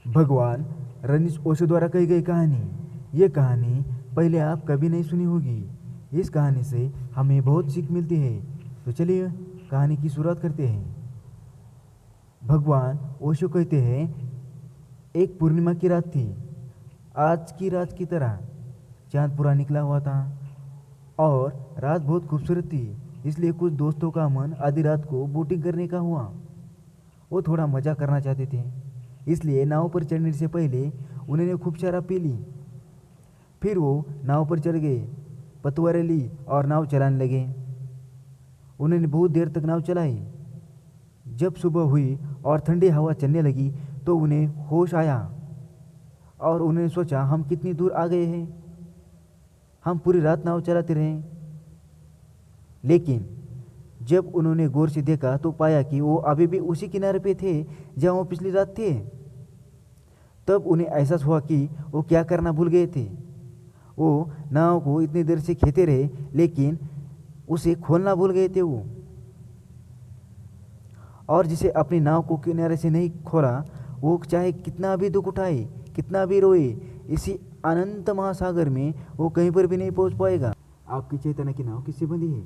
भगवान रनीश ओशो द्वारा कही गई कहानी। ये कहानी पहले आप कभी नहीं सुनी होगी। इस कहानी से हमें बहुत सीख मिलती है। तो चलिए कहानी की शुरुआत करते हैं। भगवान ओशो कहते हैं, एक पूर्णिमा की रात थी। आज की रात की तरह चांद पूरा निकला हुआ था और रात बहुत खूबसूरत थी। इसलिए कुछ दोस्तों का मन आधी रात को बोटिंग करने का हुआ। वो थोड़ा मज़ा करना चाहते थे, इसलिए नाव पर चढ़ने से पहले उन्होंने खूब शराब पी ली। फिर वो नाव पर चढ़ गए, पतवारें ली और नाव चलाने लगे। उन्होंने बहुत देर तक नाव चलाई। जब सुबह हुई और ठंडी हवा चलने लगी तो उन्हें होश आया और उन्होंने सोचा, हम कितनी दूर आ गए हैं। हम पूरी रात नाव चलाते रहे। लेकिन जब उन्होंने गौर से देखा तो पाया कि वो अभी भी उसी किनारे पे थे जहाँ वो पिछली रात थे। तब उन्हें एहसास हुआ कि वो क्या करना भूल गए थे। वो नाव को इतनी देर से खेते रहे लेकिन उसे खोलना भूल गए थे वो। और जिसे अपनी नाव को किनारे से नहीं खोला, वो चाहे कितना भी दुख उठाए, कितना भी रोए, इसी अनंत महासागर में वो कहीं पर भी नहीं पहुंच पाएगा। आपकी चेतना की नाव किससे बंधी है?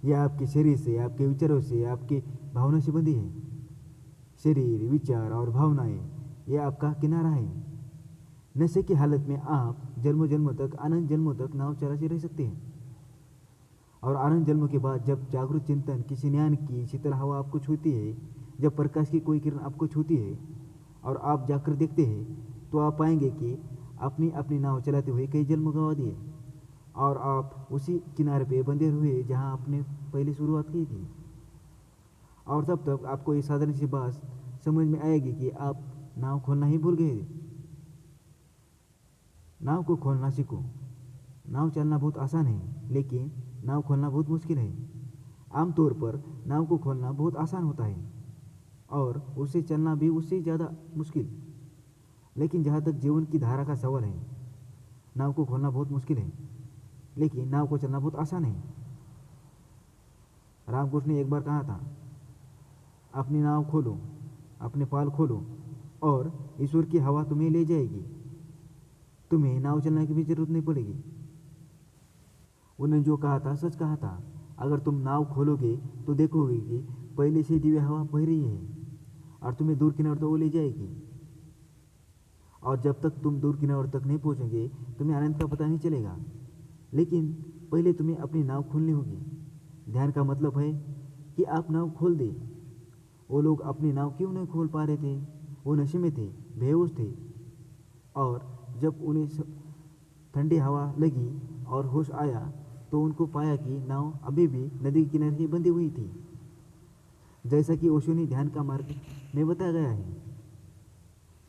यह आपके शरीर से, आपके विचारों से, आपकी भावना से बंधी है। शरीर, विचार और भावनाएं, यह आपका किनारा है। नशे की हालत में आप जन्मों जन्मों तक, अनंत जन्मों तक नाव चलाते रह सकते हैं। और अनंत जन्मों के बाद जब जागरूक चिंतन, किसी ज्ञान की शीतल हवा आपको छूती है, जब प्रकाश की कोई किरण आपको छूती है और आप जाकर देखते हैं, तो आप पाएंगे कि अपनी अपनी नाव चलाते हुए कई जन्म गंवा दिए और आप उसी किनारे पे बंधे हुए जहां आपने पहले शुरुआत की थी। और तब तक आपको ये साधारण सी बात समझ में आएगी कि आप नाव खोलना ही भूल गए। नाव को खोलना सीखो। नाव चलना बहुत आसान है लेकिन नाव खोलना बहुत मुश्किल है। आमतौर पर नाव को खोलना बहुत आसान होता है और उसे चलना भी उससे ज़्यादा मुश्किल। लेकिन जहाँ तक जीवन की धारा का सवाल है, नाव को खोलना बहुत मुश्किल है लेकिन नाव को चलना बहुत आसान है। रामकृष्ण ने एक बार कहा था, अपनी नाव खोलो, अपने पाल खोलो और ईश्वर की हवा तुम्हें ले जाएगी। तुम्हें नाव चलने की भी जरूरत नहीं पड़ेगी। उन्होंने जो कहा था सच कहा था। अगर तुम नाव खोलोगे तो देखोगे कि पहले से दिव्य हवा बह रही है और तुम्हें दूर किनारे तक वो ले जाएगी। और जब तक तुम दूर किनारे तक नहीं पहुंचोगे, तुम्हें आनंद का पता नहीं चलेगा। लेकिन पहले तुम्हें अपनी नाव खोलनी होगी। ध्यान का मतलब है कि आप नाव खोल दें। वो लोग अपनी नाव क्यों नहीं खोल पा रहे थे? वो नशे में थे, बेहोश थे। और जब उन्हें ठंडी हवा लगी और होश आया तो उनको पाया कि नाव अभी भी नदी के किनारे ही बंधी हुई थी, जैसा कि ओशो ने ध्यान का मार्ग में बताया गया है।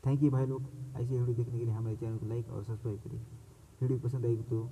थैंक यू भाई लोग। ऐसे वीडियो देखने के लिए हमारे चैनल को लाइक और सब्सक्राइब करें। वीडियो पसंद आएगी तो